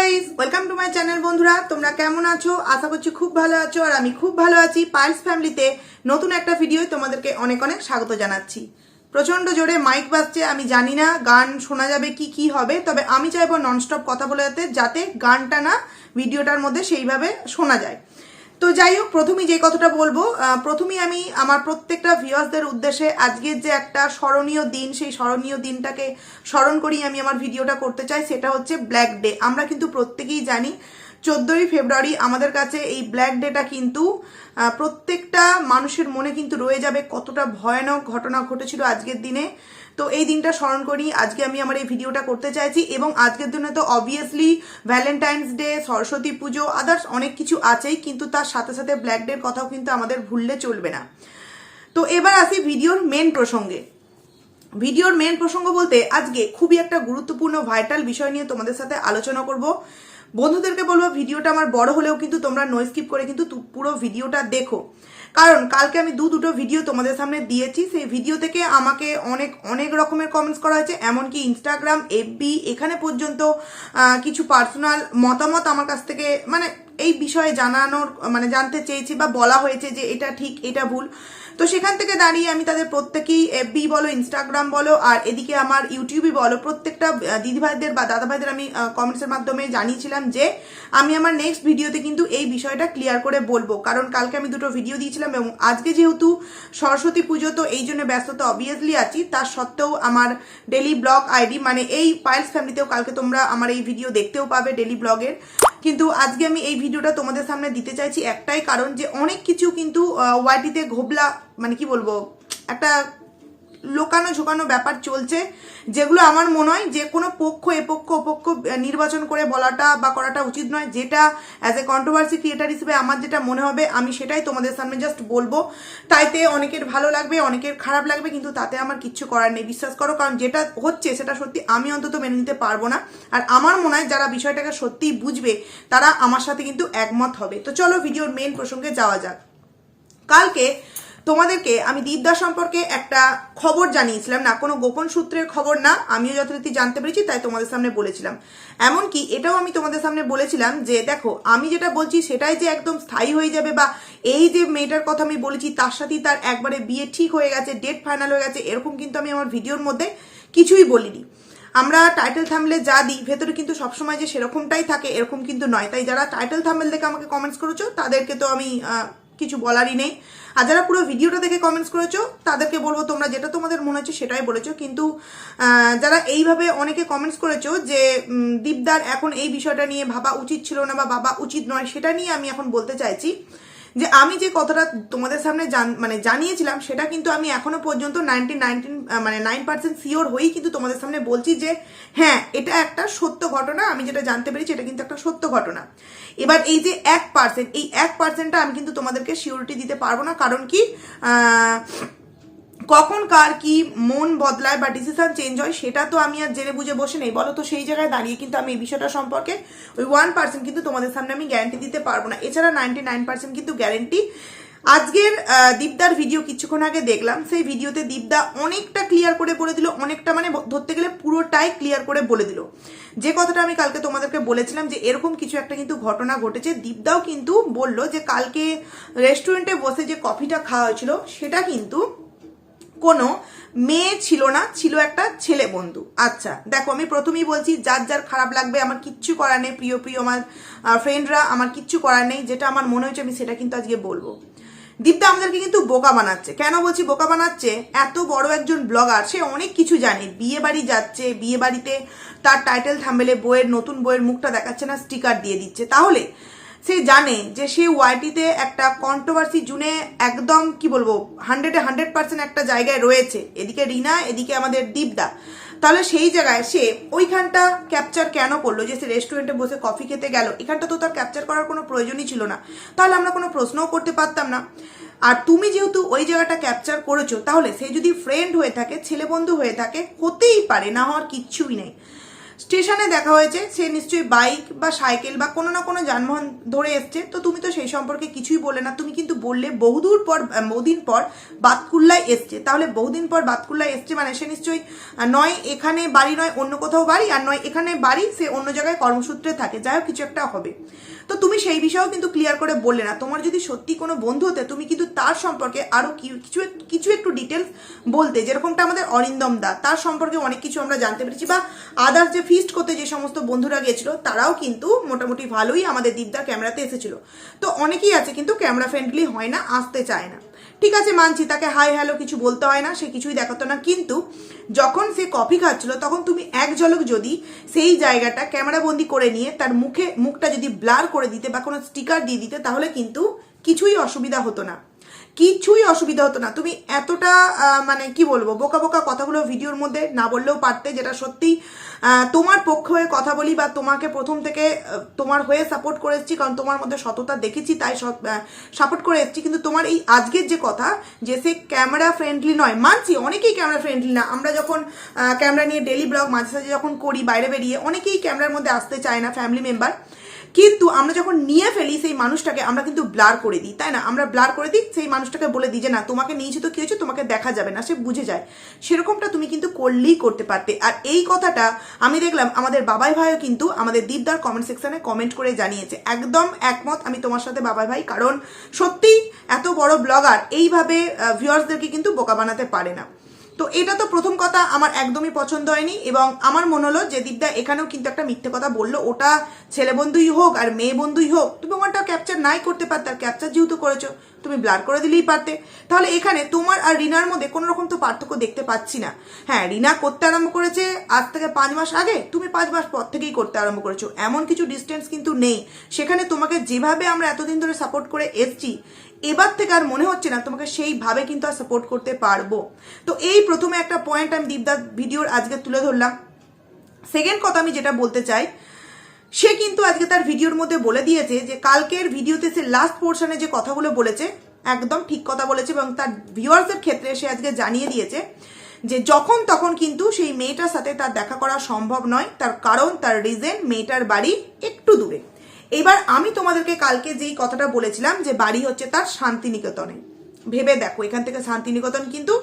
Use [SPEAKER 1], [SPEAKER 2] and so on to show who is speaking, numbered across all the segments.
[SPEAKER 1] Guys, welcome to my channel. বন্ধুরা, তোমরা কেমন আছো? আশা করছি খুব ভালো আছো, আর আমি খুব ভালো আছি। পায়েলস ফ্যামিলিতে নতুন একটা ভিডিও তোমাদেরকে অনেক অনেক স্বাগত জানাচ্ছি। প্রচন্ড জোরে মাইক বাজছে, আমি জানি না গান শোনা যাবে কি হবে, তবে আমি চাইবো ননস্টপ কথা বলে যাতে গানটা না ভিডিওটার মধ্যে সেইভাবে শোনা যায়। তো যাই হোক, প্রথমেই যে কথাটা বলবো, প্রথমেই আমি আমার প্রত্যেকটা ভিউয়ার্সদের উদ্দেশ্যে আজকের যে একটা স্মরণীয় দিন, সেই স্মরণীয় দিনটাকে স্মরণ করেই আমি আমার ভিডিওটা করতে চাই। সেটা হচ্ছে ব্ল্যাক ডে। আমরা কিন্তু প্রত্যেকেই জানি 14ই ফেব্রুয়ারি আমাদের কাছে এই ব্ল্যাক ডেটা কিন্তু প্রত্যেকটা মানুষের মনে কিন্তু রয়ে যাবে কতটা ভয়ানক ঘটনা ঘটেছিল আজকের দিনে। তো এই দিনটা স্মরণ করি আজকে আমি আমার এই ভিডিওটা করতে চাইছি। এবং আজকের দিনে তো অবভিয়াসলি ভ্যালেন্টাইন্স ডে, সরস্বতী পুজো, আদার্স অনেক কিছু আছেই, কিন্তু তার সাথে সাথে ব্ল্যাক ডের কথাও কিন্তু আমাদের ভুললে চলবে না। তো এবার আসি ভিডিওর মেন প্রসঙ্গে। ভিডিওর মেন প্রসঙ্গ বলতে আজকে খুবই একটা গুরুত্বপূর্ণ ভাইটাল বিষয় নিয়ে তোমাদের সাথে আলোচনা করব। বন্ধুদেরকে বলবো ভিডিওটা আমার বড় হলেও কিন্তু তোমরা নো স্কিপ করে কিন্তু পুরো ভিডিওটা দেখো, কারণ কালকে আমি দুটো ভিডিও তোমাদের সামনে দিয়েছি। সেই ভিডিও থেকে আমাকে অনেক রকমের কমেন্টস করা হয়েছে, এমনকি ইনস্টাগ্রাম, এফবি, এখানে পর্যন্ত কিছু পার্সোনাল মতামত আমার কাছ থেকে এই বিষয়ে জানতে চেয়েছি বা বলা হয়েছে যে এটা ঠিক এটা ভুল। তো সেখান থেকে দাঁড়িয়ে আমি তাদের প্রত্যেকেই এফবি বলো, ইনস্টাগ্রাম বলো, আর এদিকে আমার ইউটিউবই বলো, প্রত্যেকটা দিদিভাইদের বা দাদাভাইদের আমি কমেন্টসের মাধ্যমে জানিয়েছিলাম যে আমি আমার নেক্সট ভিডিওতে কিন্তু এই বিষয়টা ক্লিয়ার করে বলবো। কারণ কালকে আমি দুটো ভিডিও দিয়েছিলাম এবং আজকে যেহেতু সরস্বতী পুজো, তো এই জন্য ব্যস্ততা অবভিয়াসলি আছি। তার সত্ত্বেও আমার ডেলি ব্লগ আইডি এই পায়েলস ফ্যামিলিতেও কালকে তোমরা আমার এই ভিডিও দেখতেও পাবে ডেলি ব্লগের। কিন্তু আজকে আমি এই ভিডিওটা তোমাদের সামনে দিতে চাইছি একটাই কারণ, যে অনেক কিছু কিন্তু ওয়াইটিতে ঘোবলা কি বলবো, একটা লোকানো ঝোকানো ব্যাপার চলছে, যেগুলো আমার মনে হয় যে কোনো পক্ষ এপক্ষ ওপক্ষ নির্বাচন করে বলাটা বা করাটা উচিত নয়। যেটা অ্যাজ এ কন্ট্রোভার্সি ক্রিয়েটার হিসেবে আমার যেটা মনে হবে আমি সেটাই তোমাদের সামনে জাস্ট বলবো। তাইতে অনেকের ভালো লাগবে, অনেকের খারাপ লাগবে, কিন্তু তাতে আমার কিচ্ছু করার নেই, বিশ্বাস করো। কারণ যেটা হচ্ছে সেটা সত্যি আমি অন্তত মেনে নিতে পারবো না। আর আমার মনে হয় যারা বিষয়টাকে সত্যিই বুঝবে তারা আমার সাথে কিন্তু একমত হবে। তো চলো ভিডিওর মেন প্রসঙ্গে যাওয়া যাক। কালকে তোমাদেরকে আমি দীপদা সম্পর্কে একটা খবর জানিয়েছিলাম, না কোনো গোপন সূত্রের খবর না, আমিও যথারীতি জানতে পেরেছি তাই তোমাদের সামনে বলেছিলাম। এমনকি এটাও আমি তোমাদের সামনে বলেছিলাম যে দেখো, আমি যেটা বলছি সেটাই যে একদম স্থায়ী হয়ে যাবে, বা এই যে মেয়েটার কথা আমি বলেছি তার সাথেই তার একবারে বিয়ে ঠিক হয়ে গেছে, ডেট ফাইনাল হয়ে গেছে, এরকম কিন্তু আমি আমার ভিডিওর মধ্যে কিছুই বলিনি। আমরা টাইটেল থাম্বনেলে যা দিই ভেতরে কিন্তু সবসময় যে সেরকমটাই থাকে এরকম কিন্তু নয়। তাই যারা টাইটেল থাম্বনেল দেখে আমাকে কমেন্টস করেছো তাদেরকে তো আমি কিছু বলারই নেই, আর যারা পুরো ভিডিওটা দেখে কমেন্টস করেছো তাদেরকে বলবো তোমরা যেটা তোমাদের মনে হচ্ছে সেটাই বলেছো। কিন্তু যারা এইভাবে অনেকে কমেন্টস করেছো যে দীপদার এখন এই বিষয়টা নিয়ে ভাবা উচিত ছিল না বা ভাবা উচিত নয়, সেটা নিয়ে আমি এখন বলতে চাইছি যে আমি যে কথাটা তোমাদের সামনে জানিয়েছিলাম সেটা কিন্তু আমি এখনো পর্যন্ত 9% শিওর হয়েই কিন্তু তোমাদের সামনে বলছি যে হ্যাঁ, এটা একটা সত্য ঘটনা। আমি যেটা জানতে পেরেছি এটা কিন্তু একটা সত্য ঘটনা। এবার এই যে 1%, এই 1%টা আমি কিন্তু তোমাদেরকে সিওরিটি দিতে পারবো না। কারণ কি, কখন কার কি মন বদলায় বা ডিসিশন চেঞ্জ হয় সেটা তো আমি আর জেনে বুঝে বসে নেই, বলো। তো সেই জায়গায় দাঁড়িয়ে কিন্তু আমি এই বিষয়টা সম্পর্কে ওই 1% কিন্তু তোমাদের সামনে আমি গ্যারান্টি দিতে পারবো না। এছাড়া 99% কিন্তু গ্যারান্টি। আজকের দীপদার ভিডিও কিছুক্ষণ আগে দেখলাম, সেই ভিডিওতে দীপদা অনেকটা ক্লিয়ার করে বলে দিল, অনেকটা ধরতে গেলে পুরোটাই ক্লিয়ার করে বলে দিল। যে কথাটা আমি কালকে তোমাদেরকে বলেছিলাম যে এরকম কিছু একটা কিন্তু ঘটনা ঘটেছে, দীপদাও কিন্তু বলল যে কালকে রেস্টুরেন্টে বসে যে কফিটা খাওয়া হয়েছিল সেটা কিন্তু কোনো মেয়ে ছিল না, ছিল একটা ছেলে বন্ধু। আচ্ছা দেখো, আমি প্রথমেই বলছি যার যার খারাপ লাগবে আমার কিচ্ছু করার নেই, প্রিয় আমার ফ্রেন্ডরা, আমার কিচ্ছু করার নেই। যেটা আমার মনে হয়েছে আমি সেটা কিন্তু আজকে বলবো। দীপদা আমাদেরকে কিন্তু বোকা বানাচ্ছে। কেন বলছি বোকা বানাচ্ছে? এত বড় একজন ব্লগার, সে অনেক কিছু জানে, বিয়ে বাড়ি যাচ্ছে, বিয়ে বাড়িতে তার টাইটেল থাম্বনেলে নতুন বইয়ের মুখটা দেখাচ্ছে না, স্টিকার দিয়ে দিচ্ছে। তাহলে সে জানে যে সে ওয়াইটিতে একটা কন্ট্রোভার্সি জুনে একদম 100% একটা জায়গায় রয়েছে, এদিকে রিনা, এদিকে আমাদের দীপদা। তাহলে সেই জায়গায় সে ওইখানটা ক্যাপচার কেন করলো, যে সে রেস্টুরেন্টে বসে কফি খেতে গেল, এখানটা তো তার ক্যাপচার করার কোনো প্রয়োজনই ছিল না। তাহলে আমরা কোনো প্রশ্নও করতে পারতাম না। আর তুমি যেহেতু ওই জায়গাটা ক্যাপচার করেছো, তাহলে সে যদি ফ্রেন্ড হয়ে থাকে, ছেলে বন্ধু হয়ে থাকে, হতেই পারে, না হওয়ার কিচ্ছুই নেই। স্টেশনে দেখা হয়েছে, সে নিশ্চয়ই বাইক বা সাইকেল বা কোনো না কোনো যানবাহন ধরে এসছে, তো তুমি তো সেই সম্পর্কে কিছুই বললে না। তুমি কিন্তু বললে বহুদিন পর বাতকুল্লায় এসছে। তাহলে বহুদিন পর বাতকুল্লায় এসছে মানে সে নিশ্চয়ই নয় এখানে বাড়ি, নয় অন্য কোথাও বাড়ি, আর নয় এখানে বাড়ি, সে অন্য জায়গায় কর্মসূত্রে থাকে, যাই হোক কিছু একটা হবে। তো তুমি সেই বিষয়েও কিন্তু ক্লিয়ার করে বললে না। তোমার যদি সত্যি কোনো বন্ধু হতে তুমি কিন্তু তার সম্পর্কে আরো কিছু একটু ডিটেলস বলতে, যেরকমটা আমাদের অরিন্দম দা, তার সম্পর্কে অনেক কিছু আমরা জানতে পেরেছি, বা আদার্স যে ফিস্ট করতে যে সমস্ত বন্ধুরা গিয়েছিল তারাও কিন্তু মোটামুটি ভালোই আমাদের দীপদার ক্যামেরাতে এসেছিল। তো অনেকেই আছে কিন্তু ক্যামেরা ফ্রেন্ডলি হয় না, আসতে চায় না, ঠিক আছে মানছি, তাকে হাই হ্যালো কিছু বলতে হয় না, সে কিছুই দেখাতো না। কিন্তু যখন সে কফি খাচ্ছিল তখন তুমি এক ঝলক যদি সেই জায়গাটা ক্যামেরা বন্দি করে নিয়ে তার মুখটা যদি ব্লার করে দিতে বা কোনো স্টিকার দিয়ে দিতে, তাহলে কিন্তু কিছুই অসুবিধা হতো না, কিছুই অসুবিধা হতো না। তুমি এতটা মানে কি বলবো, বোকা বোকা কথাগুলো ভিডিওর মধ্যে না বললেও পারতে, যেটা সত্যি তোমার পক্ষ হয়ে কথা বলি বা তোমাকে প্রথম থেকে তোমার হয়ে সাপোর্ট করে এসেছি, কারণ তোমার মধ্যে সততা দেখেছি তাই সাপোর্ট করে এসেছি। কিন্তু তোমার এই আজকের যে কথা যে সে ক্যামেরা ফ্রেন্ডলি নয়, মানছি অনেকেই ক্যামেরা ফ্রেন্ডলি না। আমরা যখন ক্যামেরা নিয়ে ডেলি ব্লগ মাঝে সাঝে যখন করি বাইরে বেরিয়ে, অনেকেই ক্যামেরার মধ্যে আসতে চায় না, ফ্যামিলি মেম্বার। কিন্তু আমরা যখন নিয়ে ফেলি সেই মানুষটাকে, আমরা কিন্তু ব্লার করে দিই, তাই না? আমরা ব্লার করে দিই, সেই মানুষটাকে বলে দিই যে না তোমাকে নিয়েছি তো কি হয়েছে, তোমাকে দেখা যাবে না, সে বুঝে যায়। সেরকমটা তুমি কিন্তু করলেই করতে পারতে। আর এই কথাটা আমি দেখলাম আমাদের বাবাই ভাইও কিন্তু আমাদের দীপদার কমেন্ট সেকশনে কমেন্ট করে জানিয়েছে, একদম একমত আমি তোমার সাথে বাবাই ভাই, কারণ সত্যি এত বড় ব্লগার এইভাবে ভিউয়ার্সদেরকে কিন্তু বোকা বানাতে পারে না। তো এটা তো প্রথম কথা আমার একদমই পছন্দ হয়নি, এবং আমার মনে হলো যে দীপদা এখানেও কিন্তু একটা মিথ্যে কথা বললো। ওটা ছেলে বন্ধুই হোক আর মেয়ে বন্ধুই হোক, তুমি ওটা ক্যাপচার নাই করতে পারতে, আর ক্যাপচার যেহেতু করেছো তুমি ব্লার করে দিলেই পারতে। তাহলে এখানে তোমার আর রিনার মধ্যে কোনো রকম তো পার্থক্য দেখতে পাচ্ছি না। হ্যাঁ, রিনা করতে আরম্ভ করেছে আজ থেকে 5 মাস আগে, তুমি 5 মাস পর থেকেই করতে আরম্ভ করেছো, এমন কিছু ডিস্টেন্স কিন্তু নেই। সেখানে তোমাকে যেভাবে আমরা এতদিন ধরে সাপোর্ট করে এসছি, এবার থেকে আর মনে হচ্ছে না তোমাকে সেইভাবে কিন্তু আর সাপোর্ট করতে পারবো। তো এই প্রথমে একটা পয়েন্ট আমি দীপদার ভিডিওর আজকে তুলে ধরলাম। সেকেন্ড কথা আমি যেটা বলতে চাই, সে কিন্তু আজকে তার ভিডিওর মধ্যে বলে দিয়েছে যে কালকের ভিডিওতে সে লাস্ট পোর্শনে যে কথাগুলো বলেছে একদম ঠিক কথা বলেছে, এবং তার ভিউয়ার্সের ক্ষেত্রে সে আজকে জানিয়ে দিয়েছে যে যখন তখন কিন্তু সেই মেয়েটার সাথে তার দেখা করা সম্ভব নয়, তার কারণ তার রিজন মেয়েটার বাড়ি একটু দূরে। এবার আমি তোমাদেরকে কালকে যেই কথাটা বলেছিলাম যে বাড়ি হচ্ছে তার শান্তিনিকেতনে, ভেবে দেখো এখান থেকে শান্তিনিকেতন কিন্তু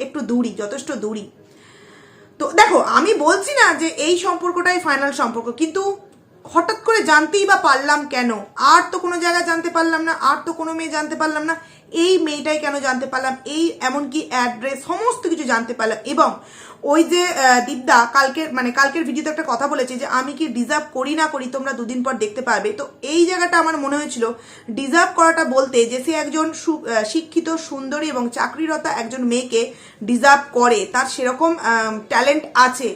[SPEAKER 1] একটু দূরই, যথেষ্ট দূরই। তো দেখো আমি বলছি না যে এই সম্পর্কটাই ফাইনাল সম্পর্ক, কিন্তু হঠাৎ করে জানতেই বা পারলাম কেন? আর তো কোনো জায়গায় জানতে পারলাম না, আর তো কোনো মেয়ে জানতে পারলাম না, এই মেয়েটাই কেন জানতে পারলাম, এই এমনকি অ্যাড্রেস সমস্ত কিছু জানতে পারলাম। এবং ওই যে দীপদা কালকের ভিডিওতে একটা কথা বলেছে যে আমি কি ডিজার্ভ করি না করি তোমরা দুদিন পর দেখতে পাবে। তো এই জায়গাটা আমার মনে হয়েছিল ডিজার্ভ করাটা বলতে যে সে একজন শিক্ষিত সুন্দরী এবং চাকরিরতা একজন মেয়েকে ডিজার্ভ করে, তার সেরকম ট্যালেন্ট আছে,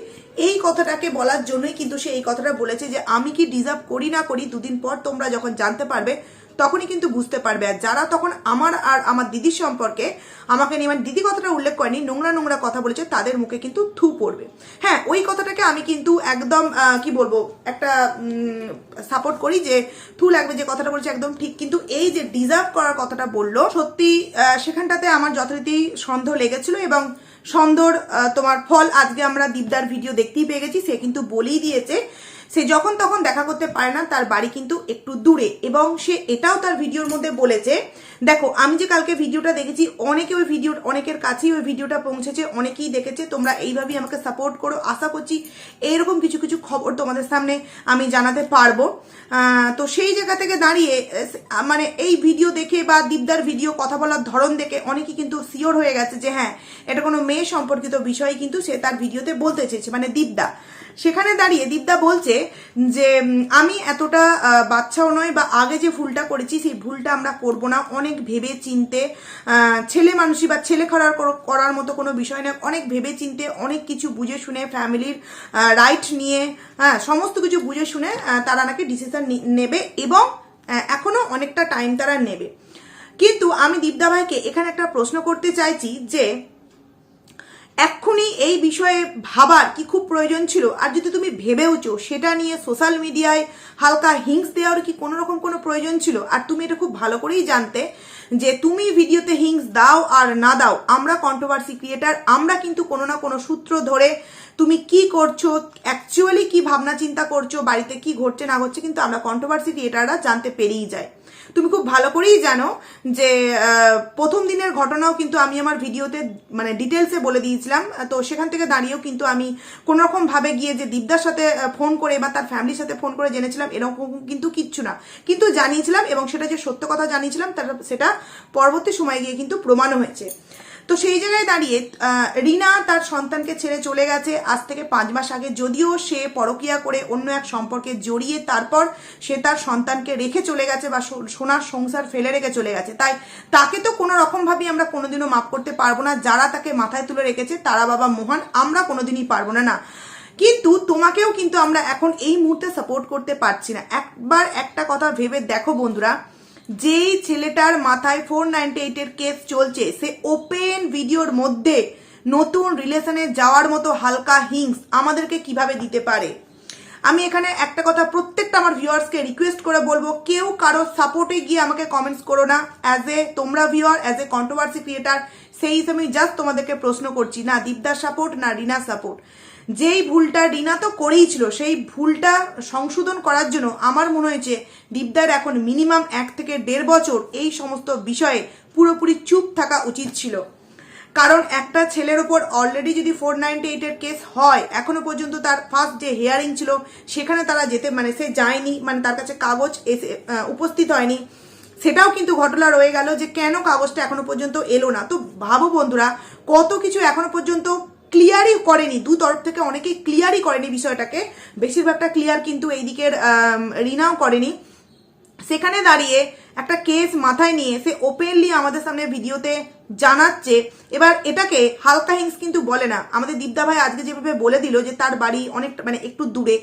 [SPEAKER 1] এই কথাটাকে বলার জন্যই কিন্তু সে এই কথাটা বলেছে যে আমি কি ডিজার্ভ করি না করি দুদিন পর তোমরা যখন জানতে পারবে তখনই কিন্তু বুঝতে পারবে। আর যারা তখন আমার আর আমার দিদির সম্পর্কে আমাকে নিয়ে, মানে দিদি কথাটা উল্লেখ করেনি, নোংরা নোংরা কথা বলেছে, তাদের মুখে কিন্তু থু পড়বে। হ্যাঁ, ওই কথাটাকে আমি কিন্তু একদম কি বলবো একটা সাপোর্ট করি, যে থু লাগবে যে কথাটা বলছে একদম ঠিক। কিন্তু এই যে ডিজার্ভ করার কথাটা বললো, সত্যি সেখানটাতে আমার যথারীতি সন্দেহ লেগেছিল, এবং সন্দেহর তোমার ফল আজকে আমরা দীপদার ভিডিও দেখতেই পেয়ে গেছি। সে কিন্তু বলেই দিয়েছে সে যখন তখন দেখা করতে পারে না, তার বাড়ি কিন্তু একটু দূরে। এবং সে এটাও তার ভিডিওর মধ্যে বলেছে, দেখো আমি যে কালকে ভিডিওটা দেখেছি অনেকের কাছেই ওই ভিডিওটা পৌঁছেছে, অনেকেই দেখেছে, তোমরা এইভাবেই আমাকে সাপোর্ট করো। আশা করছি এইরকম কিছু কিছু খবর তোমাদের সামনে আমি জানাতে পারবো। তো সেই জায়গা থেকে দাঁড়িয়ে মানে এই ভিডিও দেখে বা দীপদার ভিডিও কথা বলার ধরন দেখে অনেকেই কিন্তু শিওর হয়ে গেছে যে হ্যাঁ এটা কোনো মেয়ে সম্পর্কিত বিষয় কিন্তু সে তার ভিডিওতে বলতে চেয়েছে, মানে দীপদা। সেখানে দাঁড়িয়ে দীপদা বলছে যে আমি এতটা বাচ্চাও নয়, বা আগে যে ভুলটা করেছি সেই ভুলটা আমরা করব না, অনেক ভেবে চিনতে, ছেলে মানুষই বা ছেলে করার মতো কোনো বিষয় নয়, অনেক ভেবে চিনতে অনেক কিছু বুঝে শুনে ফ্যামিলির রাইট নিয়ে, হ্যাঁ সমস্ত কিছু বুঝে শুনে তারা নাকি ডিসিশন নেবে, এবং এখনো অনেকটা টাইম তারা নেবে। কিন্তু আমি দীপদা ভাইকে এখানে একটা প্রশ্ন করতে চাইছি যে এক্ষুনি এই বিষয়ে ভাবার কি খুব প্রয়োজন ছিল? আর যদি তুমি ভেবেওছো সেটা নিয়ে সোশ্যাল মিডিয়ায় হালকা হিংস দেওয়ার কি কোনো রকম কোনো প্রয়োজন ছিল? আর তুমি এটা খুব ভালো করেই জানতে যে তুমি ভিডিওতে হিংস দাও আর না দাও, আমরা কন্ট্রোভার্সি ক্রিয়েটার, আমরা কিন্তু কোনো না কোনো সূত্র ধরে তুমি কি করছো, অ্যাকচুয়ালি কি ভাবনা চিন্তা করছো, বাড়িতে কি ঘটছে না ঘটছে, কিন্তু আমরা কন্ট্রোভার্সি ক্রিয়েটাররা জানতে পেরেই যাই। তুমি খুব ভালো করেই জানো যে প্রথম দিনের ঘটনাও কিন্তু আমি আমার ভিডিওতে মানে ডিটেলসে বলে দিয়েছিলাম। তো সেখান থেকে দাঁড়িয়েও কিন্তু আমি কোনোরকম ভাবে গিয়ে যে দীপদার সাথে ফোন করে বা তার ফ্যামিলির সাথে ফোন করে জেনেছিলাম এরকম কিন্তু কিচ্ছু না, কিন্তু জানিয়েছিলাম, এবং সেটা যে সত্য কথা জানিয়েছিলাম সেটা পরবর্তী সময়ে গিয়ে কিন্তু প্রমাণও হয়েছে। তো সেই জায়গায় দাঁড়িয়ে রিনা তার সন্তানকে ছেড়ে চলে গেছে আজ থেকে 5 মাস আগে, যদিও সে পরকীয়া করে অন্য এক সম্পর্কে জড়িয়ে তারপর সে তার সন্তানকে রেখে চলে গেছে বা সোনার সংসার ফেলে রেখে চলে গেছে, তাই তাকে তো কোনো রকমভাবেই আমরা কোনোদিনও মাফ করতে পারবো না। যারা তাকে মাথায় তুলে রেখেছে তারা বাবা মহান, আমরা কোনোদিনই পারবো না। না, কিন্তু তোমাকেও কিন্তু আমরা এখন এই মুহূর্তে সাপোর্ট করতে পারছি না। একবার একটা কথা ভেবে দেখো বন্ধুরা, যেই ছেলেটার মাথায় 498 কেস চলছে, সে ওপেন ভিডিওর মধ্যে নতুন রিলেশনে যাওয়ার মতো হালকা হিংস আমাদেরকে কিভাবে দিতে পারে? আমি এখানে একটা কথা প্রত্যেকটা আমার ভিউয়ার্সকে রিকোয়েস্ট করে বলবো, কেউ কারো সাপোর্টে গিয়ে আমাকে কমেন্টস করো না। অ্যাজ এ তোমরা viewer, as a controversy creator, সেই হিসেবে আমি জাস্ট তোমাদেরকে প্রশ্ন করছি, না দীপদার সাপোর্ট না রিনার সাপোর্ট। যেই ভুলটা রিনা তো করেই ছিল, সেই ভুলটা সংশোধন করার জন্য আমার মনে হয়েছে দীপদার এখন মিনিমাম 1 থেকে 1.5 বছর এই সমস্ত বিষয়ে পুরোপুরি চুপ থাকা উচিত ছিল। কারণ একটা ছেলের ওপর অলরেডি যদি 498 কেস হয়, এখনো পর্যন্ত তার ফার্স্ট যে হিয়ারিং ছিল সেখানে তারা যেতে মানে সে যায়নি, মানে তার কাছে কাগজ এসে উপস্থিত হয়নি, সেটাও কিন্তু ঘটনা রয়ে গেল যে কেন কাগজটা এখনো পর্যন্ত এলো না। তো ভাবো বন্ধুরা, কত কিছু এখনো পর্যন্ত ক্লিয়ারই করেনি, দু তরফ থেকে অনেকেই ক্লিয়ারই করেনি বিষয়টাকে, বেশিরভাগটা ক্লিয়ার কিন্তু এই দিকের রিনাও করেনি। সেখানে দাঁড়িয়ে একটা কেস মাথায় নিয়ে সে ওপেনলি আমাদের সামনে ভিডিওতে জানাচ্ছে। এবার এটাকে হালকা হিংস কিন্তু বলে না। আমাদের দীপদা ভাই আজকে যেভাবে বলে দিল যে তার বাড়ি অনেকটা মানে একটু দূরে,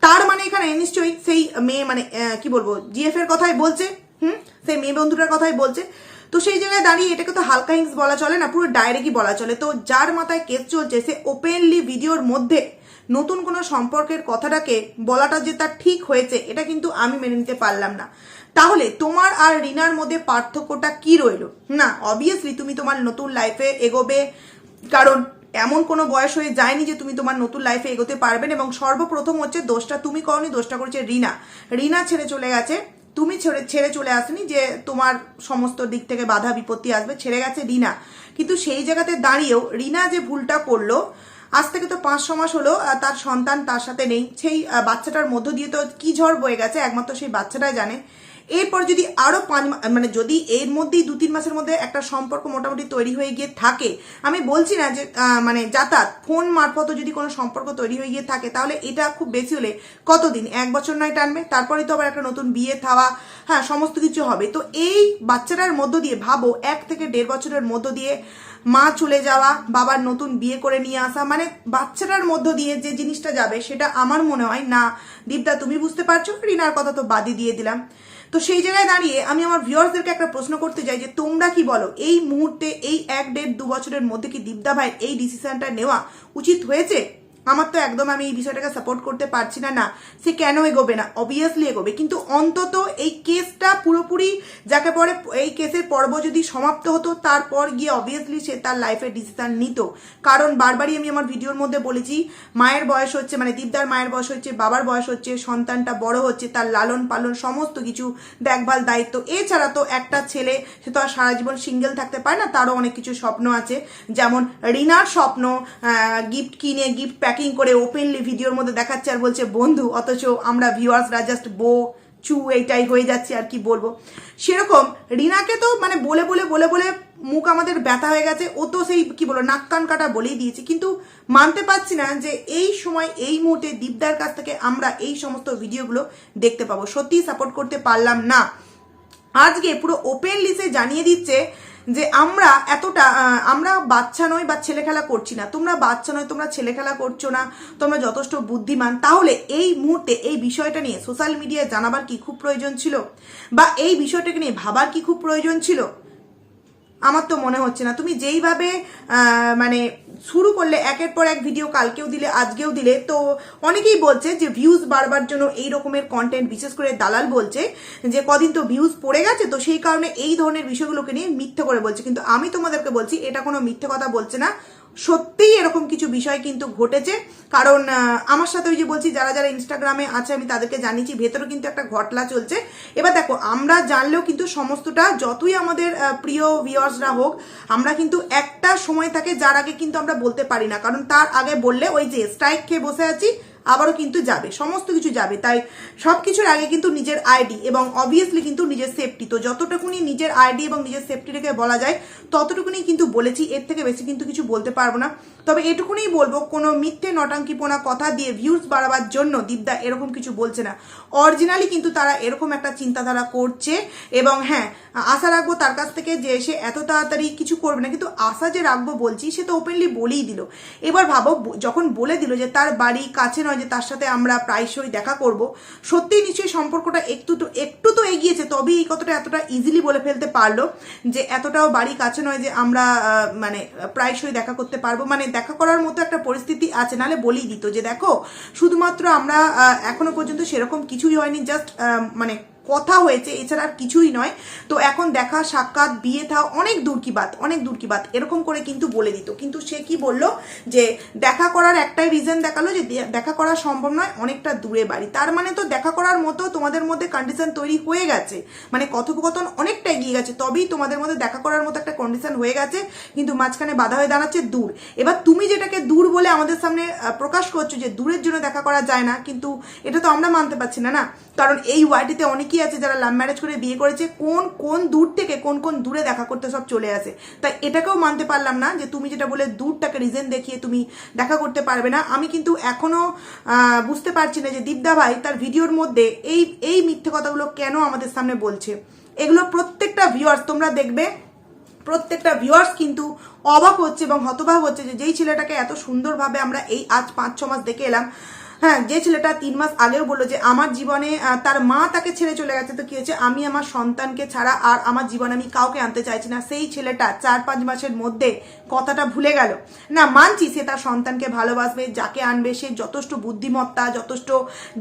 [SPEAKER 1] তার মানে এখানে নিশ্চয়ই সেই মেয়ে মানে কি বলবো জিএফ এর কথাই বলছে, সেই মেয়ে বন্ধুটার কথাই বলছে। তো সেই জায়গায় দাঁড়িয়ে এটাকে তো হালকা হিংস বলা চলে না, পুরো ডাইরেক্টই বলা চলে। তো যার মাথায় কেস চলছে সে ওপেনলি ভিডিওর মধ্যে নতুন কোনো সম্পর্কের কথাটাকে বলাটা যে তার ঠিক হয়েছে, এটা কিন্তু আমি মেনে নিতে পারলাম না। তাহলে তোমার আর রিনার মধ্যে পার্থক্যটা কি রইলো? না, অবভিয়াসলি তুমি তোমার নতুন লাইফে এগোবে, কারণ এমন কোনো বয়স হয়ে যায়নি যে তুমি তোমার নতুন লাইফে এগোতে পারবেন। এবং সর্বপ্রথম হচ্ছে দোষটা তুমি করনি, দোষটা করেছে রিনা। রিনা ছেড়ে চলে গেছে, তুমি ছেড়ে চলে আসনি যে তোমার সমস্ত দিক থেকে বাধা বিপত্তি আসবে, ছেড়ে গেছে রিনা। কিন্তু সেই জায়গাতে দাঁড়িয়েও রিনা যে ভুলটা করলো, আজ থেকে তো 5-6 মাস হলো তার সন্তান তার সাথে নেই, সেই বাচ্চাটার মধ্য দিয়ে তো কি ঝড় বয়ে গেছে একমাত্র সেই বাচ্চাটাই জানে। এরপর যদি আরো 5 মানে যদি এর মধ্যেই 2-3 মাসের মধ্যে একটা সম্পর্ক মোটামুটি তৈরি হয়ে গিয়ে থাকে, আমি বলছি না যে মানে যাতায়াত ফোন মারফত যদি কোনো সম্পর্ক তৈরি হয়ে গিয়ে থাকে, তাহলে এটা খুব বেশি হলে কতদিন, 1 বছর নয় টানবে, তারপরে তো আবার একটা নতুন বিয়ে থাওয়া, হ্যাঁ সমস্ত কিছু হবে। তো এই বাচ্চাটার মধ্য দিয়ে ভাবো 1 থেকে 1.5 বছরের মধ্য দিয়ে মা চলে যাওয়া, বাবার নতুন বিয়ে করে নিয়ে আসা, মানে বাচ্চাটার মধ্য দিয়ে যে জিনিসটা যাবে সেটা আমার মনে হয় না। দীপদা তুমি বুঝতে পারছো, রিনার কথা তো বাদই দিয়ে দিলাম। তো সেই জায়গায় দাঁড়িয়ে আমি আমার ভিউয়ার্সদেরকে একটা প্রশ্ন করতে চাই যে তোমরা কি বলো, এই মুহূর্তে এই 1-1.5-2 বছরের মধ্যে কি দীপদা ভাই এই ডিসিশনটা নেওয়া উচিত হয়েছে? আমার তো একদম আমি এই বিষয়টাকে সাপোর্ট করতে পারছি না। না, সে কেন এগোবে না? অবভিয়াসলি এগোবে, কিন্তু অন্তত এই কেসটা পুরোপুরি যাকে পরে এই কেসের পর্ব যদি সমাপ্ত হতো, তারপর গিয়ে অবভিয়াসলি সে তার লাইফের ডিসিশন নিত। কারণ বারবারই আমি আমার ভিডিওর মধ্যে বলেছি, মায়ের বয়স হচ্ছে মানে দীপদার মায়ের বয়স হচ্ছে, বাবার বয়স হচ্ছে, সন্তানটা বড় হচ্ছে, তার লালন পালন সমস্ত কিছু দেখভাল দায়িত্ব। এছাড়া তো একটা ছেলে সে তো আর সারা জীবন সিঙ্গেল থাকতে পারে না, তারও অনেক কিছু স্বপ্ন আছে। যেমন রিনার স্বপ্ন গিফট কিনে গিফট প্যাকিং করে ওপেনলি ভিডিওর মধ্যে দেখাচ্ছে আর বলছে বন্ধু, অথচ আমরা ভিউয়ার্সরা জাস্ট চু এইটাই হয়ে যাচ্ছে। আর কি বলবো, সেরকম রিনাকে তো মানে বলে বলে বলে বলে মুখ আমাদের ব্যথা হয়ে গেছে। ও তো সেই কি বলো নাক কান কাটা বলেই দিয়েছে, কিন্তু মানতে পারছি না যে এই সময় এই মুহূর্তে দীপদার কাছ থেকে আমরা এই সমস্ত ভিডিওগুলো দেখতে পাবো। সত্যিই সাপোর্ট করতে পারলাম না। আজকে পুরো ওপেনলি সে জানিয়ে দিচ্ছে যে আমরা এতটা আমরা বাচ্চা নই বা ছেলে খেলা করছি না। তোমরা বাচ্চা নয়, তোমরা ছেলে খেলা করছো না, তোমরা যথেষ্ট বুদ্ধিমান। তাহলে এই মুহূর্তে এই বিষয়টা নিয়ে সোশ্যাল মিডিয়ায় জানাবার কি খুব প্রয়োজন ছিল, বা এই বিষয়টাকে নিয়ে ভাবার কি খুব প্রয়োজন ছিল? আমার তো মনে হচ্ছে না। তুমি যেইভাবে মানে শুরু করলে একের পর এক ভিডিও কালকেও দিলে আজকেও দিলে, তো অনেকেই বলছে যে ভিউজ বাড়বার জন্য এই রকমের কন্টেন্ট, বিশেষ করে দালাল বলছে যে কদিন তো ভিউজ পড়ে গেছে, তো সেই কারণে এই ধরনের বিষয়গুলোকে নিয়ে মিথ্যে করে বলছে। কিন্তু আমি তোমাদেরকে বলছি এটা কোনো মিথ্যে কথা বলছে না, সত্যিই এরকম কিছু বিষয় কিন্তু ঘটেছে। কারণ আমার সাথে ওই যে বলছি যারা যারা ইনস্টাগ্রামে আছে আমি তাদেরকে জানিয়েছি, ভেতরে কিন্তু একটা ঘটনা চলছে। এবার দেখো, আমরা জানলেও কিন্তু সমস্তটা, যতই আমাদের প্রিয় ভিউয়ার্সরা হোক, আমরা কিন্তু একটা সময় থাকে যার আগে কিন্তু আমরা বলতে পারি না, কারণ তার আগে বললে ওই যে স্ট্রাইক খেয়ে বসে আছি, আবারও কিন্তু যাবে, সমস্ত কিছু যাবে। তাই সব কিছুর আগে কিন্তু নিজের আইডি এবং অবভিয়াসলি কিন্তু নিজের সেফটি, তো যতটুকুনি নিজের আইডি এবং নিজের সেফটি রেখে বলা যায় ততটুকুনি কিন্তু বলেছি, এর থেকে বেশি কিন্তু কিছু বলতে পারবো না। তবে এটুকুনি বলবো, কোনো মিথ্যে নটাঙ্কিপোনা কথা দিয়ে ভিউজ বাড়াবার জন্য দীপদা এরকম কিছু বলছে না। অরিজিনালি কিন্তু তারা এরকম একটা চিন্তাধারা করছে। এবং হ্যাঁ, আশা রাখবো তার কাছ থেকে যে সে এত তাড়াতাড়ি কিছু করবে না, কিন্তু আশা যে রাখবো বলছি, সে তো ওপেনলি বলেই দিল। এবার ভাবো, যখন বলে দিল যে তার বাড়ি কাছে নয়, যে তার সাথে আমরা প্রায়শই দেখা করব, সত্যিই নিশ্চয়ই সম্পর্কটা একটু তো এগিয়েছে, তবেই এই কথাটা এতটা ইজিলি বলে ফেলতে পারলো যে এতটাও বাড়ি কাছে নয় যে আমরা মানে প্রায়শই দেখা করতে পারবো, মানে দেখা করার মতো একটা পরিস্থিতি আছে, নাহলে বলেই দিত যে দেখো শুধুমাত্র আমরা এখনো পর্যন্ত সেরকম কিছুই হয়নি, জাস্ট মানে কথা হয়েছে, এছাড়া আর কিছুই নয়। তো এখন দেখা সাক্ষাৎ বিয়ে থা অনেক দূর কি বাত, অনেক দূর কি বাত, এরকম করে কিন্তু বলে দিত। কিন্তু সে কি বললো যে দেখা করার একটাই রিজন দেখালো যে দেখা করা সম্ভব নয়, অনেকটা দূরে বাড়ি। তার মানে তো দেখা করার মতো তোমাদের মধ্যে কন্ডিশন তৈরি হয়ে গেছে, মানে কথোপকথন অনেকটা এগিয়ে গেছে, তবেই তোমাদের মধ্যে দেখা করার মতো একটা কন্ডিশন হয়ে গেছে, কিন্তু মাঝখানে বাধা হয়ে দাঁড়াচ্ছে দূর। এবার তুমি যেটাকে দূর বলে আমাদের সামনে প্রকাশ করছো যে দূরের জন্য দেখা করা যায় না, কিন্তু এটা তো আমরা মানতে পারছি না, না? কারণ এই ওয়ার্ল্ডে অনেকেই আছে যারা লাভ ম্যারেজ করে বিয়ে করেছে, কোন দূর থেকে কোন দূরে দেখা করতে সব চলে আসে। তাই এটাকেও মানতে পারলাম না যে তুমি যেটা বলে দূরটাকে রিজন দেখিয়ে তুমি দেখা করতে পারবে না। আমি কিন্তু এখনো বুঝতে পারছি না যে দীপদা ভাই তার ভিডিওর মধ্যে এই মিথ্যে কথাগুলো কেন আমাদের সামনে বলছে। এগুলো প্রত্যেকটা ভিউয়ার্স, তোমরা দেখবে প্রত্যেকটা ভিউয়ার্স কিন্তু অবাক হচ্ছে এবং হতবাক হচ্ছে যে যেই ছেলেটাকে এত সুন্দরভাবে আমরা এই আজ 5-6 মাস দেখে এলাম, হ্যাঁ, যে ছেলেটা 3 মাস আগেও বললো যে আমার জীবনে তার মা তাকে ছেড়ে চলে গেছে, তো কি হয়েছে, আমি আমার সন্তানকে ছাড়া আর আমার জীবনে আমি কাউকে আনতে চাইছি না, সেই ছেলেটা 4-5 মাসের মধ্যে কথাটা ভুলে গেল। না, মানছি সে তার সন্তানকে ভালোবাসবে, যাকে আনবে সে যথেষ্ট বুদ্ধিমত্তা, যথেষ্ট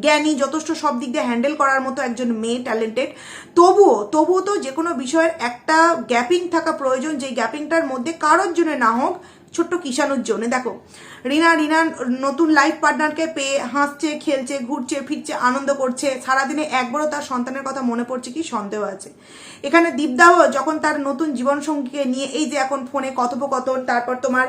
[SPEAKER 1] জ্ঞানী, যথেষ্ট সব দিক দিয়ে হ্যান্ডেল করার মতো একজন মেয়ে, ট্যালেন্টেড। তবুও তো যে কোনো বিষয়ের একটা গ্যাপিং থাকা প্রয়োজন, যে গ্যাপিংটার মধ্যে কারোর জন্য না হোক, ছোট্ট কিষাণুর জন্য। দেখো, রিনা নতুন লাইফ পার্টনারকে পেয়ে হাসছে, খেলছে, ঘুরছে, ফিরছে, আনন্দ করছে, সারাদিনে একবারও তার সন্তানের কথা মনে পড়ছে কি সন্দেহ আছে? এখানে দীপদাহ যখন তার নতুন জীবনসঙ্গীকে নিয়ে এই যে এখন ফোনে কথোপকথন, তারপর তোমার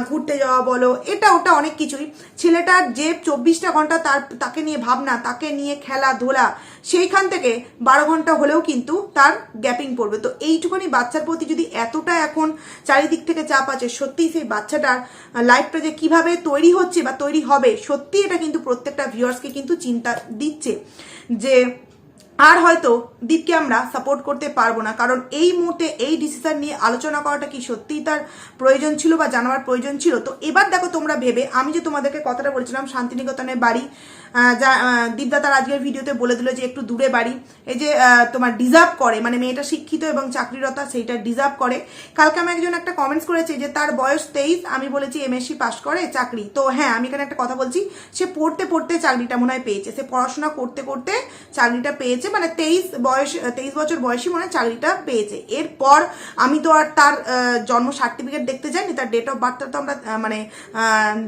[SPEAKER 1] ঘুরতে যাওয়া বলো, এটা ওটা অনেক কিছুই, ছেলেটার যে 24টা ঘন্টা তাকে নিয়ে ভাবনা, তাকে নিয়ে খেলাধুলা, সেইখান থেকে 12 ঘন্টা হলেও কিন্তু তার গ্যাপিং পড়বে। তো এইটুকুনি বাচ্চার প্রতি যদি এতটা এখন চারিদিক থেকে চাপ আছে, সত্যিই সেই বাচ্চাটার লাইফটা যে কিভাবে তৈরি হচ্ছে বা তৈরি হবে, সত্যি এটা কিন্তু প্রত্যেকটা ভিউয়ার্সকে কিন্তু চিন্তা দিচ্ছে যে আর হয়তো দীপকে আমরা সাপোর্ট করতে পারবো না। কারণ এই মুহূর্তে এই ডিসিশন নিয়ে আলোচনা করাটা কি সত্যিই তার প্রয়োজন ছিল বা জানাবার প্রয়োজন ছিল? তো এবার দেখো, তোমরা ভেবে, আমি যে তোমাদেরকে কথাটা বলছিলাম শান্তিনিকেতনের বাড়ি, যা দীপদা তার আজকের ভিডিওতে বলে দিল যে একটু দূরে বাড়ি, এই যে তোমার ডিজার্ভ করে, মানে মেয়েটা শিক্ষিত এবং চাকরিরতা, সেইটা ডিজার্ভ করে। কালকে আমি একজন একটা কমেন্টস করেছে যে তার বয়স 23, আমি বলেছি MSc পাস করে চাকরি। তো হ্যাঁ, আমি এখানে একটা কথা বলছি, সে পড়তে পড়তে চাকরিটা মনে হয় পেয়েছে, সে পড়াশোনা করতে করতে চাকরিটা পেয়েছে, মানে 23 বছর বয়সী মনে হয় চাকরিটা পেয়েছে। এরপর আমি তো আর তার জন্ম সার্টিফিকেট দেখতে যাইনি, তার ডেট অফ বার্থটা তো আমরা মানে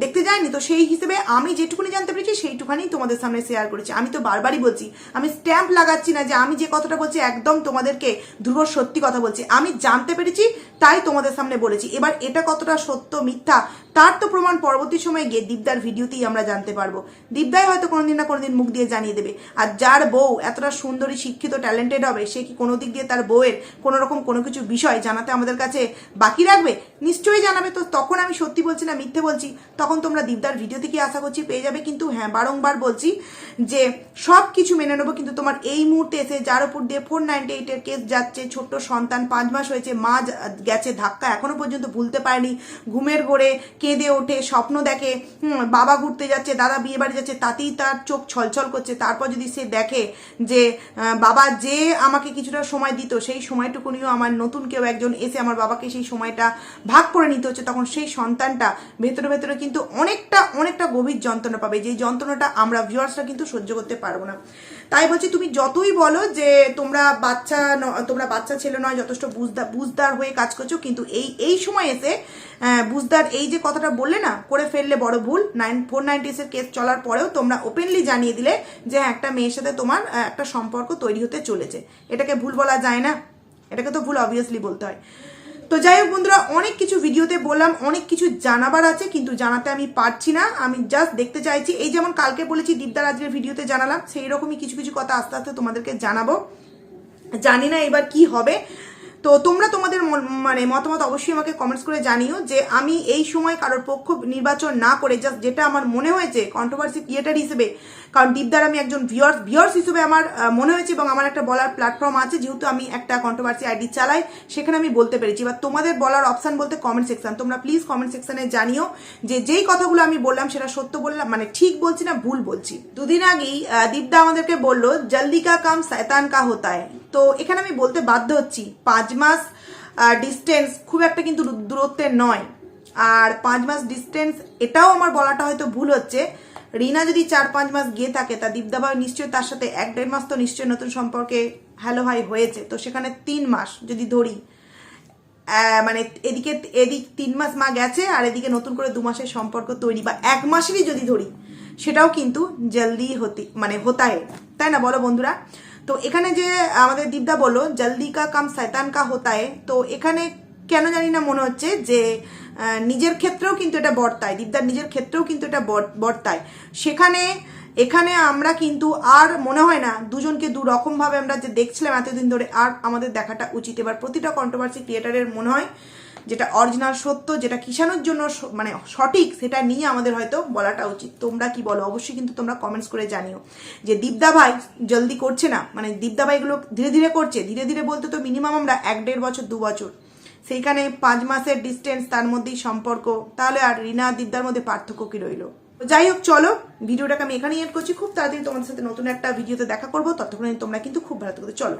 [SPEAKER 1] দেখতে যাইনি। তো সেই হিসেবে আমি যেটুকুনি জানতে পেরেছি সেইটুখানি তোমাদের সামনে শেয়ার করেছি। আমি তো বারবারই বলছি, আমি স্ট্যাম্প লাগাচ্ছি না যে আমি যে কথাটা বলছি একদম তোমাদেরকে ধ্রুব সত্যি কথা বলছি, আমি জানতে পেরেছি তাই তোমাদের সামনে বলেছি। এবার এটা কতটা সত্য মিথ্যা তার তো প্রমাণ পরবর্তী সময়ে গিয়ে দীপদার ভিডিওতেই আমরা জানতে পারবো। দীপদাই হয়তো কোনোদিন না কোনোদিন মুখ দিয়ে জানিয়ে দেবে। আর যার বউ এতটা সুন্দরী, শিক্ষিত, ট্যালেন্টেড হবে, সে কি কোনো দিক দিয়ে তার বউয়ের কোনো রকম কোনো কিছু বিষয় জানাতে আমাদের কাছে বাকি রাখবে? নিশ্চয়ই জানাবে। তো তখন আমি সত্যি বলছি না মিথ্যে বলছি, তখন তোমরা দীপদার ভিডিও থেকে আশা করছি পেয়ে যাবে। কিন্তু হ্যাঁ, বারংবার বলছি যে সব কিছু মেনে নেবো, কিন্তু তোমার এই মুহূর্তে এসে যার উপর দিয়ে 498-এর কেস যাচ্ছে, ছোট্ট সন্তান, 5 মাস হয়েছে, মা গেছে ধাক্কা, এখনো পর্যন্ত ভুলতে পারেনি, ঘুমের ঘোরে কেঁদে ওঠে, স্বপ্ন দেখে, বাবা ঘুরতে যাচ্ছে, দাদা বিয়ে বাড়ি যাচ্ছে, তাতেই তার চোখ ছলছল করছে। তারপর যদি সে দেখে যে বাবা যে আমাকে কিছুটা সময় দিত, সেই সময়টুকুনিও আমার নতুন কেউ একজন এসে আমার বাবাকে সেই সময়টা ভাগ করে নিতে হচ্ছে, তখন সেই সন্তানটা ভেতরে ভেতরে কিন্তু অনেকটা গভীর যন্ত্রণা পাবে, যেই যন্ত্রণাটা আমরা ভিউয়ার্সরা কিন্তু সহ্য করতে পারবো না। তাই বলছি, তুমি যতই বলো যে তোমরা বাচ্চা ছেলে নয়, যথেষ্ট বুঝদার হয়ে কাজ করছো, কিন্তু এই সময় এসে বুঝদার এই যে কথাটা বললে না, করে ফেললে বড় ভুল। 490 এর কেস চলার পরেও তোমরা ওপেনলি জানিয়ে দিলে যে একটা মেয়ের সাথে তোমার একটা সম্পর্ক তৈরি হতে চলেছে। এটাকে ভুল বলা যায় না? এটাকে তো ভুল অবভিয়াসলি বলতে হয়। তো যাই হোক বন্ধুরা, অনেক কিছু ভিডিওতে বললাম, অনেক কিছু জানাবার আছে, কিন্তু জানাতে আমি পারছি না। আমি জাস্ট দেখতে চাইছি, এই যেমন কালকে বলেছি দীপদার আজকের ভিডিওতে জানালাম, সেই রকমই কিছু কিছু কথা আস্তে আস্তে তোমাদেরকে জানাবো। জানি না এবার কি হবে। তো তোমরা তোমাদের মতামত অবশ্যই আমাকে কমেন্টস করে জানিও যে আমি এই সময় কারোর পক্ষ নির্বাচন না করে জাস্ট যেটা আমার মনে হয়েছে কন্ট্রোভার্সি ক্রিয়েটার হিসেবে, কারণ দীপদার আমি একজন ভিউয়ার্স হিসেবে আমার মনে হয়েছে, এবং আমার একটা বলার প্ল্যাটফর্ম আছে, যেহেতু আমি একটা কন্ট্রোভার্সি আইডি চালাই, সেখানে আমি বলতে পেরেছি। এবার তোমাদের বলার অপশন বলতে কমেন্ট সেকশন, তোমরা প্লিজ কমেন্ট সেকশনে জানিও যে যেই কথাগুলো আমি বললাম সেটা সত্য বললাম, ঠিক বলছি না ভুল বলছি। দুদিন আগেই দীপদা আমাদেরকে বললো জলদি কা কাম শয়তান কা হোতা হ্যায়। তো এখানে আমি বলতে বাধ্য হচ্ছি, 5 মাস ডিস্টেন্স খুব একটা কিন্তু দূরত্বের নয়। আর 5 মাস ডিস্টেন্স, এটাও আমার বলাটা হয়তো ভুল হচ্ছে। রিনা যদি 4-5 মাস গিয়ে থাকে, তা দীপদাভাই নিশ্চয়ই তার সাথে 1-1.5 মাস তো নিশ্চয়ই নতুন সম্পর্কে হ্যালো হাই হয়েছে। তো সেখানে 3 মাস যদি ধরি, এদিক 3 মাস মা গেছে, আর এদিকে নতুন করে 2 মাসের সম্পর্ক তৈরি, বা 1 মাসেরই যদি ধরি, সেটাও কিন্তু জলদি হোতা হে, তাই না বলো বন্ধুরা? তো এখানে যে আমাদের দীপদা বললো জলদি কা কাম শয়তান কা হোতা হে, তো এখানে কেন জানি না মনে হচ্ছে যে নিজের ক্ষেত্রেও কিন্তু এটা বর্তায়, দীপদার নিজের ক্ষেত্রেও কিন্তু এটা বর্তায়। এখানে আমরা কিন্তু আর মনে হয় না দুজনকে দু রকম ভাবে আমরা যে দেখছিলাম এতদিন ধরে, আর আমাদের দেখাটা উচিত। এবার প্রতিটা কন্ট্রোভার্সি ক্রিয়েটারের মনে হয় যেটা অরিজিনাল সত্য, যেটা কিষানোর জন্য সঠিক, সেটা নিয়ে আমাদের হয়তো বলাটা উচিত। তোমরা কি বলো অবশ্যই কিন্তু তোমরা কমেন্টস করে জানিও যে দীপদা ভাই জলদি করছে না, দীপদা ভাই এগুলো ধীরে ধীরে করছে। ধীরে ধীরে বলতে তো মিনিমাম আমরা 1-1.5 বছর 2 বছর, সেইখানে 5 মাসের ডিস্টেন্স, তার মধ্যেই সম্পর্ক, তাহলে আর রিনা দীপদার মধ্যে পার্থক্য কি রইলো? যাই হোক, চলো ভিডিওটাকে আমি এখানেই এড করছি। খুব তাড়াতাড়ি তোমাদের সাথে নতুন একটা ভিডিওতে দেখা করবো, ততক্ষণ তোমরা কিন্তু খুব ভালো থাকো। চলো।